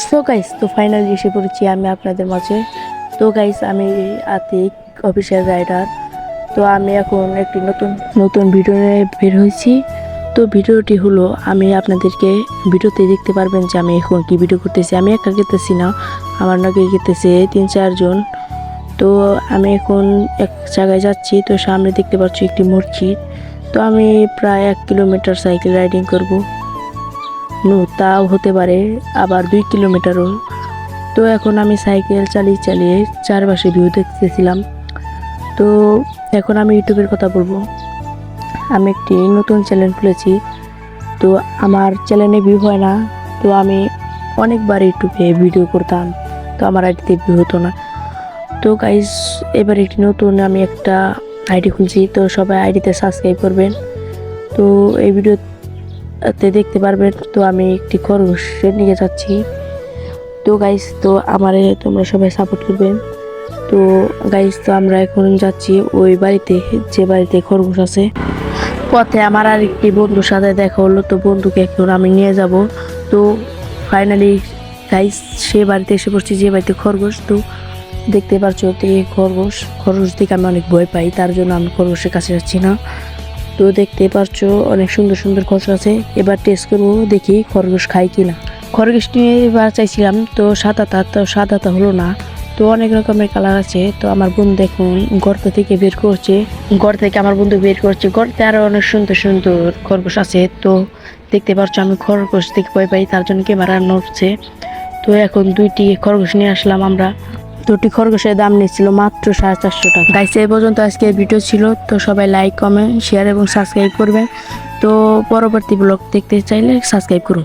So guys, তো finally এসে পড়েছি আমি আপনাদের মাঝে। তো গাইস, আমি আতিক, অফিসিয়াল রাইডার। তো আমি এখন একটি নতুন নতুন ভিডিও নিয়ে বের হয়েছি। তো ভিডিওটি হলো, আমি আপনাদেরকে ভিডিওতে দেখতে পারবেন যে আমি এখন কি ভিডিও করতেছি। আমি একা করতেছি না, আমার নাকি করতেছে 3-4 জন। তো আমি এখন এক জায়গায় যাচ্ছি। তো সামনে দেখতে পাচ্ছি একটি মসজিদ। তো আমি প্রায় 1 কিলোমিটার সাইকেল রাইডিং করব। তাও হতে পারে আবার 2 কিলোমিটারও। তো এখন আমি সাইকেল চালিয়ে চালিয়ে চারপাশে ভিউ দেখতেছিলাম। তো এখন আমি ইউটিউবের কথা বলবো। আমি একটি নতুন চ্যানেল খুলেছি। তো আমার চ্যানেলে ভিউ হয় না। তো আমি অনেকবার ইউটিউবে ভিডিও করতাম, তো আমার আইডিতে ভিউ হতো না। তো গাইস, এবার একটি নতুন আমি একটা আইডি খুলছি। তো সবাই আইডিতে সাবস্ক্রাইব করবেন। তো এই ভিডিওতে দেখতে পারবেন। তো আমি একটি খরগোশের নিয়ে যাচ্ছি। তো গাইস, তো আমারে তোমরা সবাই সাপোর্ট করবেন। তো গাইস, তো আমরা এখন যাচ্ছি ওই বাড়িতে, যে বাড়িতে খরগোশ আছে। পথে আমার আর একটি বন্ধুর সাথে দেখা হলো। তো বন্ধুকে এখন আমি নিয়ে যাব। তো ফাইনালি গাইস, সে বাড়িতে এসে পড়ছি, যে বাড়িতে খরগোশ। তো দেখতে পাচ্ছ তো খরগোশ দেখে আমি অনেক ভয় পাই, তার জন্য আমি খরগোশের কাছে যাচ্ছি না। তো দেখতে পাচ্ছ অনেক সুন্দর সুন্দর খরগোশ আছে। এবার টেস্ট করবো, দেখি খরগোশ খাই কিনা। খরগোশ নিয়ে এবার চাইছিলাম, তো সাদাটা হলো না। তো অনেক রকমের কালার আছে। তো আমার বন্ধু দেখুন গর্ত থেকে বের করছে, গর্তে আরো অনেক সুন্দর সুন্দর খরগোশ আছে। তো দেখতে পাচ্ছ আমি খরগোশ থেকে ভয় পাই, তার জন্য ক্যামেরা নড়ছে। তো এখন 2টি খরগোশ নিয়ে আসলাম আমরা। 2টি খরগোশের দাম নিচ্ছিল মাত্র 450 টাকা। গাইস, এই পর্যন্ত আজকে ভিডিও ছিল। তো সবাই লাইক, কমেন্ট, শেয়ার এবং সাবস্ক্রাইব করবেন। তো পরবর্তী ব্লগ দেখতে চাইলে সাবস্ক্রাইব করুন।